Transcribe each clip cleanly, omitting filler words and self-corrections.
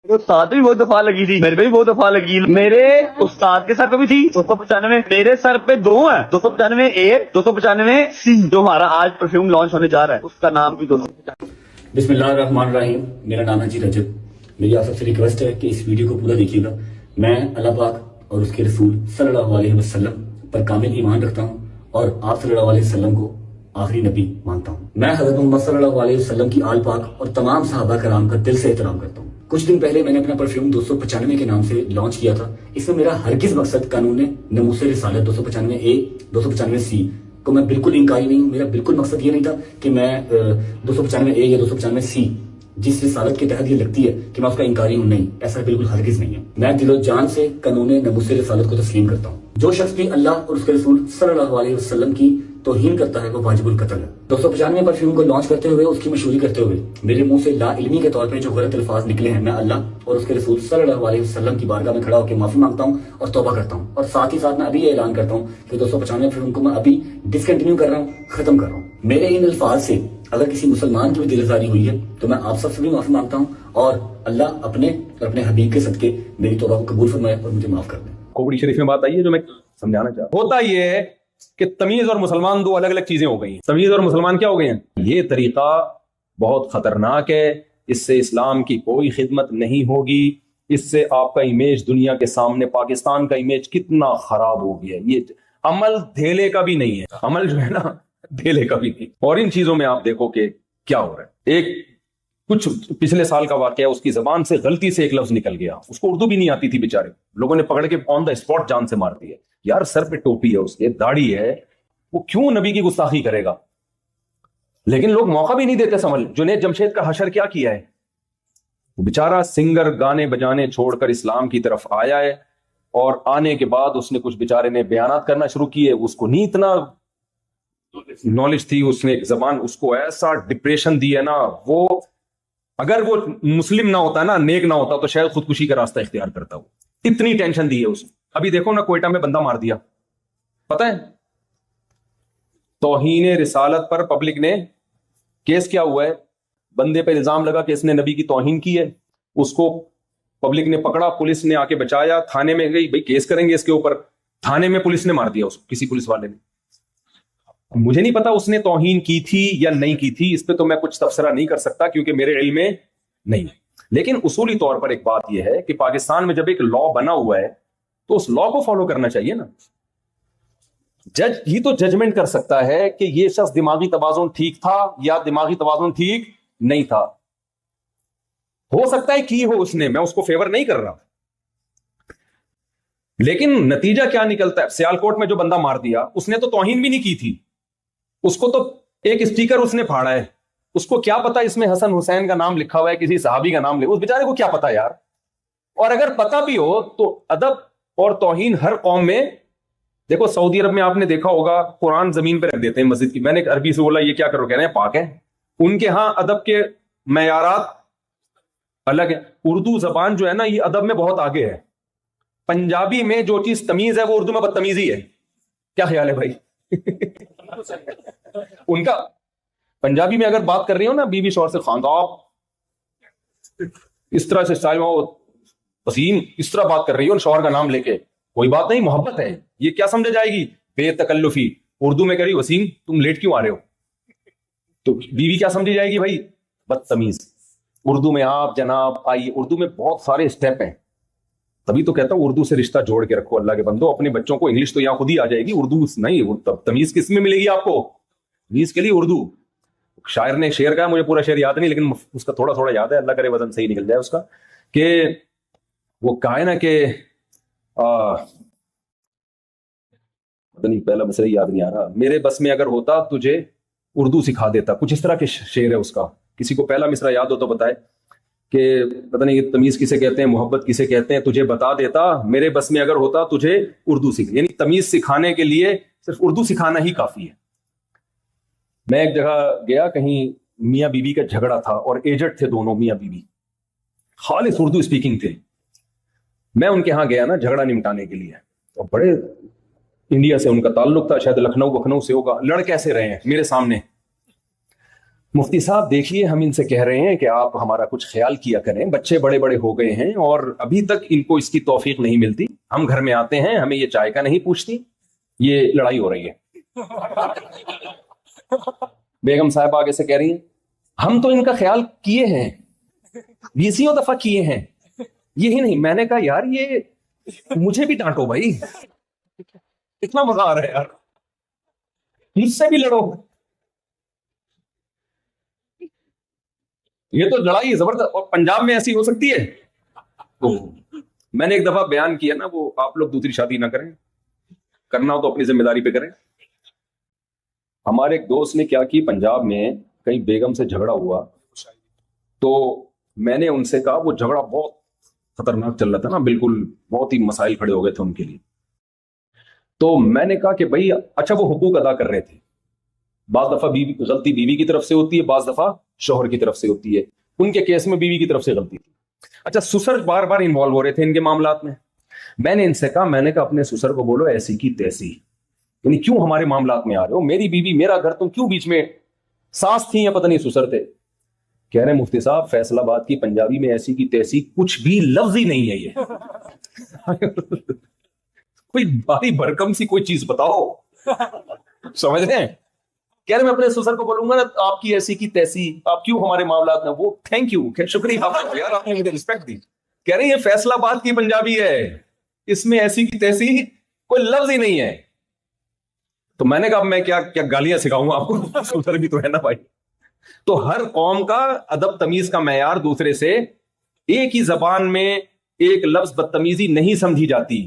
استاد بھی بہت دفعہ لگی تھی، میرے پہ بھی بہت دفعہ لگی، میرے استاد کے سر پہ بھی تھی 295، میرے سر پہ دو ہیں 295A 295C، جو ہمارا آج پرفیوم لانچ ہونے جا رہا ہے اس کا نام بھی 295۔ بسم اللہ الرحمن الرحیم، میرا نام ہے جی رجب۔ میری آپ سب سے ریکویسٹ ہے کہ اس ویڈیو کو پورا دیکھیے گا۔ میں اللہ پاک اور اس کے رسول صلی اللہ علیہ وسلم پر کامل ایمان رکھتا ہوں اور آپ صلی اللہ علیہ وسلم کو آخری نبی مانتا ہوں۔ میں حضرت محمد صلی اللہ علیہ وسلم کی آل پاک اور تمام صحابہ کرام کا دل سے احترام کرتا ہوں۔ کچھ دن پہلے میں نے اپنا پرفیوم 295 کے نام سے لانچ کیا تھا۔ اس میں میرا ہرگز مقصد قانون ناموس رسالت 295A 295C کو میں بالکل انکاری نہیں ہوں۔ میرا بالکل مقصد یہ نہیں تھا کہ میں 295A یا 295C جس رسالت کے تحت یہ لگتی ہے کہ میں اس کا انکاری ہوں، نہیں، ایسا بالکل ہرگز نہیں ہے۔ میں دل و جان سے قانون ناموس رسالت کو تسلیم کرتا ہوں۔ جو شخص بھی اللہ اور اس کے رسول صلی اللہ علیہ وسلم کی توہین کرتا ہے وہ واجب القتل ہے۔ 295 پرفیوم کو لانچ کرتے ہوئے اس کی مشہوری کرتے ہوئے میرے منہ سے لا علمی کے طور پہ جو غلط الفاظ نکلے ہیں، میں اللہ اور اس کے رسول صلی اللہ علیہ وسلم کی بارگاہ میں کھڑا ہو کے معافی مانگتا ہوں اور توبہ کرتا ہوں، اور ساتھ ہی ساتھ میں ابھی یہ اعلان کرتا ہوں کہ 295 پرفیوم کو میں ابھی ڈسکنٹینیو کر رہا ہوں، ختم کر رہا ہوں۔ میرے ان الفاظ سے اگر کسی مسلمان کی بھی دل آزاری ہوئی ہے تو میں آپ سب سے بھی معافی مانگتا ہوں، اور اللہ اپنے اور اپنے حبیب کے صدقے میری توبہ کو قبول فرمائے اور مجھے معاف کر دیں۔ کوڑی شریف میں بات آئی ہے جو میں سمجھانا چاہتا ہوں۔ ہوتا یہ ہے کہ تمیز اور مسلمان دو الگ الگ چیزیں ہو گئی ہیں۔ تمیز اور مسلمان کیا ہو گئے ہیں؟ یہ طریقہ بہت خطرناک ہے، اس سے اسلام کی کوئی خدمت نہیں ہوگی، اس سے آپ کا امیج دنیا کے سامنے، پاکستان کا امیج کتنا خراب ہو گیا۔ یہ عمل دھیلے کا بھی نہیں ہے، عمل جو ہے نا دھیلے کا بھی نہیں۔ اور ان چیزوں میں آپ دیکھو کہ کیا ہو رہا ہے۔ ایک کچھ پچھلے سال کا واقعہ، اس کی زبان سے غلطی سے ایک لفظ نکل گیا، اس کو اردو بھی نہیں آتی تھی بیچارے، لوگوں نے پکڑ کے آن دا اسپاٹ جان سے مار دی ہے۔ یار سر پہ ٹوپی ہے، اس کے داڑھی ہے، وہ کیوں نبی کی گستاخی کرے گا؟ لیکن لوگ موقع بھی نہیں دیتے سمجھ۔ جنید جمشید کا حشر کیا کیا ہے؟ وہ بیچارہ سنگر گانے بجانے چھوڑ کر اسلام کی طرف آیا ہے، اور آنے کے بعد اس نے کچھ بیچارے نے بیانات کرنا شروع کیے، اس کو نہیں اتنا نالج تھی، اس نے ایک زبان اس کو ایسا ڈپریشن دی ہے نا، وہ اگر وہ مسلم نہ ہوتا نا، نیک نہ ہوتا تو شاید خودکشی کا راستہ اختیار کرتا ہو، اتنی ٹینشن دی ہے اس نے۔ ابھی دیکھو نا کوئٹہ میں بندہ مار دیا، پتہ ہے توہین رسالت پر پبلک نے کیس کیا ہوا ہے، بندے پہ الزام لگا کہ اس نے نبی کی توہین کی ہے، اس کو پبلک نے پکڑا، پولیس نے آ کے بچایا، تھانے میں گئی، بھئی کیس کریں گے اس کے اوپر، تھانے میں پولیس نے مار دیا اس کو، کسی پولیس والے نے۔ مجھے نہیں پتا اس نے توہین کی تھی یا نہیں کی تھی، اس پہ تو میں کچھ تبصرہ نہیں کر سکتا کیونکہ میرے علم میں نہیں ہے۔ لیکن اصولی طور پر ایک بات یہ ہے کہ پاکستان میں جب ایک لا بنا ہوا ہے تو اس لا کو فالو کرنا چاہیے نا۔ جج ہی تو ججمنٹ کر سکتا ہے کہ یہ شخص دماغی توازن ٹھیک تھا یا دماغی توازن ٹھیک نہیں تھا۔ ہو سکتا ہے کی ہو اس نے، میں اس کو فیور نہیں کر رہا، لیکن نتیجہ کیا نکلتا ہے؟ سیالکوٹ میں جو بندہ مار دیا اس نے تو توہین بھی نہیں کی تھی، اس کو تو ایک اسٹیکر اس نے پھاڑا ہے، اس کو کیا پتا اس میں حسن حسین کا نام لکھا ہوا ہے، کسی صحابی کا نام لکھا، اس بیچارے کو کیا پتا یار۔ اور اگر پتا بھی ہو تو ادب اور توہین ہر قوم میں، دیکھو سعودی عرب میں آپ نے دیکھا ہوگا قرآن زمین پہ رکھ دیتے ہیں مسجد کی، میں نے عربی سے بولا یہ کیا کرو، کہہ رہے ہیں پاک ہے۔ ان کے ہاں ادب کے معیارات الگ ہے۔ اردو زبان جو ہے نا یہ ادب میں بہت آگے ہے۔ پنجابی میں جو چیز تمیز ہے وہ اردو میں بدتمیزی ہے، کیا خیال ہے بھائی؟ ان کا پنجابی میں اگر بات کر رہی ہو نا بیوی شوہر سے، خاندان اس طرح سے اسٹائل میں وسیم اس طرح بات کر رہی ہو شوہر کا نام لے کے، کوئی بات نہیں، محبت ہے، یہ کیا سمجھے جائے گی بے تکلفی؟ اردو میں کری وسیم تم لیٹ کیوں آ رہے ہو، تو بیوی کیا سمجھی جائے گی بھائی؟ بدتمیز۔ اردو میں آپ جناب آئیے، اردو میں بہت سارے اسٹیپ ہیں، تبھی تو کہتا ہوں اردو سے رشتہ جوڑ کے رکھو اللہ کے بندو۔ اپنے بچوں کو انگلش تو یہاں خود ہی آ جائے گی، اردو نہیں، تمیز کس میں ملے گی آپ کو؟ تمیز کے لیے اردو۔ شاعر نے شعر کہا، مجھے پورا شعر یاد نہیں لیکن اس کا تھوڑا تھوڑا یاد ہے، اللہ کرے وزن صحیح نکل جائے اس کا، کہ وہ کہا ہے نا کہ پہلا مسئلہ یاد نہیں آ رہا، میرے بس میں اگر ہوتا تجھے اردو سکھا دیتا، کچھ اس طرح کے شعر ہے اس کا۔ کسی کو پہلا مصرع یاد ہو تو بتائے کہ پتہ نہیں یہ تمیز کسے کہتے ہیں، محبت کسے کہتے ہیں، تجھے بتا دیتا، میرے بس میں اگر ہوتا تجھے اردو سکھ، یعنی تمیز سکھانے کے لیے صرف اردو سکھانا ہی کافی ہے۔ میں ایک جگہ گیا، کہیں میاں بیوی کا جھگڑا تھا اور ایجڈ تھے دونوں میاں بیوی، خالص اردو اسپیکنگ تھے۔ میں ان کے ہاں گیا نا جھگڑا نمٹانے کے لیے، اور بڑے انڈیا سے ان کا تعلق تھا، شاید لکھنؤ سے ہوگا، لڑ کیسے رہے ہیں میرے سامنے۔ مفتی صاحب دیکھیے ہم ان سے کہہ رہے ہیں کہ آپ ہمارا کچھ خیال کیا کریں, بچے بڑے بڑے ہو گئے ہیں اور ابھی تک ان کو اس کی توفیق نہیں ملتی. ہم گھر میں آتے ہیں ہمیں یہ چائے کا نہیں پوچھتی, یہ لڑائی ہو رہی ہے. بیگم صاحب آگے سے کہہ رہی ہیں ہم تو ان کا خیال کیے ہیں, 20 دفعہ کیے ہیں, یہی نہیں. میں نے کہا یار یہ مجھے بھی ڈانٹو بھائی, اتنا مزہ آ رہا ہے یار, مجھ سے بھی لڑو. یہ تو لڑائی زبردست, اور پنجاب میں ایسی ہو سکتی ہے. تو میں نے ایک دفعہ بیان کیا نا, وہ آپ لوگ دوسری شادی نہ کریں, کرنا ہو تو اپنی ذمہ داری پہ کریں. ہمارے ایک دوست نے کیا کی, پنجاب میں کہیں بیگم سے جھگڑا ہوا, تو میں نے ان سے کہا, وہ جھگڑا بہت خطرناک چل رہا تھا نا, بالکل بہت ہی مسائل کھڑے ہو گئے تھے ان کے لیے. تو میں نے کہا کہ بھائی اچھا وہ حقوق ادا کر رہے تھے, بعض دفعہ غلطی بیوی کی طرف سے ہوتی ہے, بعض دفعہ شوہر کی طرف سے ہوتی ہے. ان کے کیس میں بیوی کی طرف سے غلطی تھی. اچھا سسر بار بار انوالو ہو رہے تھے ان کے معاملات میں. میں نے ان سے کہا, میں نے کہا اپنے سسر کو بولو ایسی کی تیسی, یعنی کیوں ہمارے معاملات میں آ رہے ہو, میری بیوی میرا گھر, تم کیوں بیچ میں, ساس تھی یا پتہ نہیں سسر تھے. کہہ رہے مفتی صاحب فیصل آباد کی پنجابی میں ایسی کی تیسی کچھ بھی لفظ ہی نہیں ہے, یہ کوئی بھاری بھرکم سی کوئی چیز بتاؤ. سمجھ رہے ہیں, کہہ رہے میں اپنے سسر کو بولوں گا نا آپ کی ایسی کی تیسی, آپ کیوں ہمارے معاملات میں, وہ تھینک یو, شکریہ آپ یار, آپ نے مجھے رسپیکٹ دی. کہہ رہے ہیں یہ فیصل آباد کی پنجابی ہے, اس میں ایسی کی تیسی کوئی لفظ ہی نہیں ہے. تو میں نے کہا میں کیا گالیاں سکھاؤں گا آپ کو, سسر بھی تو ہے نا بھائی. تو ہر قوم کا ادب تمیز کا معیار دوسرے سے, ایک ہی زبان میں ایک لفظ بدتمیزی نہیں سمجھی جاتی.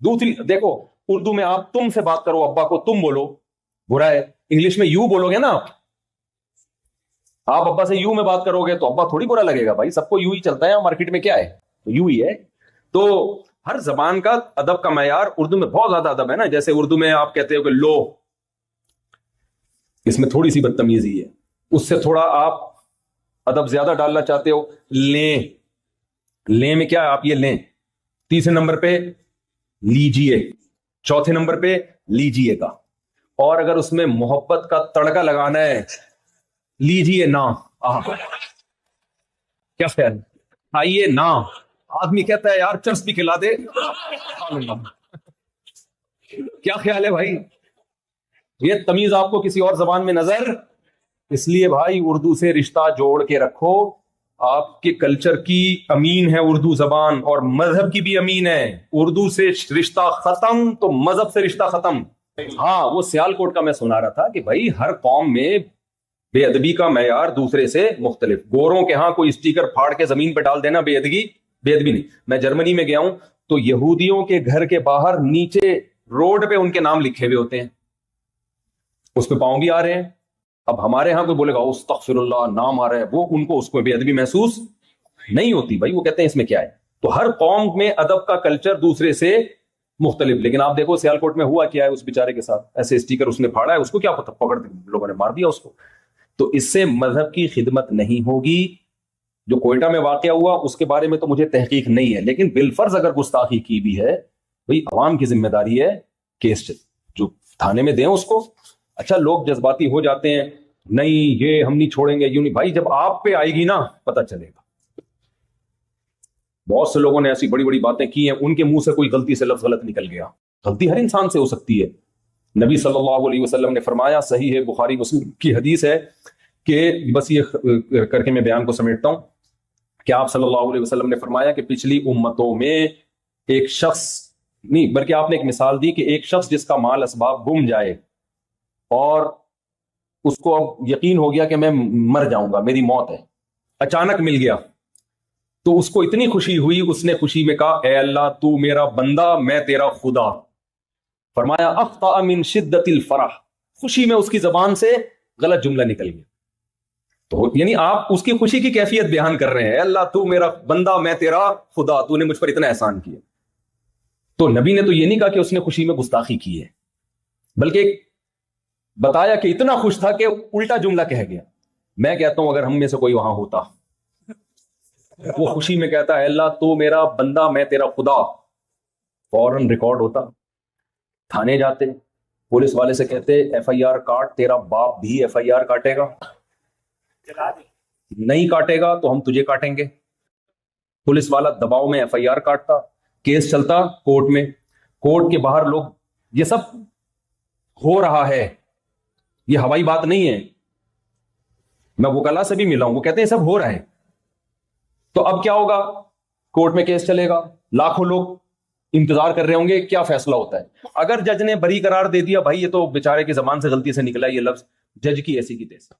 دوسری دیکھو, اردو میں آپ تم سے بات کرو, ابا کو تم بولو, برا ہے. انگلش میں یو بولو گے نا, آپ ابا سے یو میں بات کرو گے تو ابا تھوڑی برا لگے گا بھائی, سب کو یو ہی چلتا ہے, مارکیٹ میں کیا ہے تو یو ہی ہے. تو ہر زبان کا ادب کا معیار, اردو میں بہت زیادہ ادب ہے نا, جیسے اردو میں آپ کہتے ہو کہ لو, اس میں تھوڑی سی بدتمیزی ہے. اس سے تھوڑا آپ ادب زیادہ ڈالنا چاہتے ہو, لیں, لیں میں کیا ہے, آپ یہ لیں. تیسرے نمبر پہ لیجیے, چوتھے نمبر پہ لیجیے گا. اور اگر اس میں محبت کا تڑکا لگانا ہے, لیجیے نا. کیا خیال, آئیے نا. آدمی کہتا ہے یار چرس بھی کھلا دے, کیا خیال ہے بھائی, یہ تمیز آپ کو کسی اور زبان میں نظر. اس لیے بھائی اردو سے رشتہ جوڑ کے رکھو, آپ کے کلچر کی امین ہے اردو زبان, اور مذہب کی بھی امین ہے. اردو سے رشتہ ختم تو مذہب سے رشتہ ختم. ہاں وہ سیالکوٹ کا میں سنا رہا تھا کہ بھائی ہر قوم میں بے ادبی کا معیار دوسرے سے مختلف. گوروں کے ہاں کوئی اسٹیکر پھاڑ کے زمین پہ ڈال دینا بے ادبی نہیں. میں جرمنی میں گیا ہوں تو یہودیوں کے گھر کے باہر نیچے روڈ پہ ان کے نام لکھے ہوئے ہوتے ہیں, اس پہ پاؤں بھی آ رہے ہیں. اب ہمارے ہاں کوئی بولے گا استغفر اللہ, نام آ رہا ہے, وہ ان کو اس کو بے ادبی محسوس نہیں ہوتی بھائی, وہ کہتے ہیں اس میں کیا ہے. تو ہر قوم میں ادب کا کلچر دوسرے سے مختلف. لیکن آپ دیکھو سیالکوٹ میں ہوا کیا ہے اس بیچارے کے ساتھ, ایسے اسٹیکر اس نے پھاڑا ہے, اس کو کیا پتہ, پکڑ لوگوں نے مار دیا اس کو. تو اس سے مذہب کی خدمت نہیں ہوگی. جو کوئٹہ میں واقعہ ہوا اس کے بارے میں تو مجھے تحقیق نہیں ہے, لیکن بالفرض اگر گستاخی کی بھی ہے, بھئی عوام کی ذمہ داری ہے کیس جو تھانے میں دیں اس کو. اچھا لوگ جذباتی ہو جاتے ہیں, نہیں یہ ہم نہیں چھوڑیں گے, یوں نہیں. بھائی جب آپ پہ آئے گی نا پتہ چلے گا. بہت سے لوگوں نے ایسی بڑی بڑی باتیں کی ہیں, ان کے منہ سے کوئی غلطی سے لفظ غلط نکل گیا. غلطی ہر انسان سے ہو سکتی ہے. نبی صلی اللہ علیہ وسلم نے فرمایا, صحیح ہے بخاری مسلم کی حدیث ہے, کہ بس یہ کر کے میں بیان کو سمیٹتا ہوں, کہ آپ صلی اللہ علیہ وسلم نے فرمایا کہ پچھلی امتوں میں ایک شخص نہیں, بلکہ آپ نے ایک مثال دی کہ ایک شخص جس کا مال اسباب گم جائے اور اس کو اب یقین ہو گیا کہ میں مر جاؤں گا, میری موت ہے, اچانک مل گیا, تو اس کو اتنی خوشی ہوئی, اس نے خوشی میں کہا اے اللہ تو میرا بندہ میں تیرا خدا. فرمایا اخطأ من شدت الفرح, خوشی میں اس کی زبان سے غلط جملہ نکل گیا. تو یعنی آپ اس کی خوشی کی کیفیت بیان کر رہے ہیں, اے اللہ تو میرا بندہ میں تیرا خدا, تو نے مجھ پر اتنا احسان کیا. تو نبی نے تو یہ نہیں کہا کہ اس نے خوشی میں گستاخی کی ہے, بلکہ بتایا کہ اتنا خوش تھا کہ الٹا جملہ کہہ گیا. میں کہتا ہوں اگر ہم میں سے کوئی وہاں ہوتا, وہ خوشی میں کہتا ہے اللہ تو میرا بندہ میں تیرا خدا, فوراً ریکارڈ ہوتا, تھانے جاتے, پولیس والے سے کہتے ایف آئی آر کاٹ, تیرا باپ بھی ایف آئی آر کاٹے گا. نہیں کاٹے گا تو ہم تجھے کاٹیں گے. پولیس والا دباؤ میں ایف آئی آر کاٹتا, کیس چلتا کورٹ میں, کورٹ کے باہر لوگ, یہ سب ہو رہا ہے, یہ ہوائی بات نہیں ہے. میں وکلا سے بھی ملا ہوں, وہ کہتے ہیں سب ہو رہا ہے. تو اب کیا ہوگا, کورٹ میں کیس چلے گا, لاکھوں لوگ انتظار کر رہے ہوں گے کیا فیصلہ ہوتا ہے. اگر جج نے بری قرار دے دیا, بھائی یہ تو بیچارے کی زبان سے غلطی سے نکلا یہ لفظ, جج کی ایسی کی تیسی.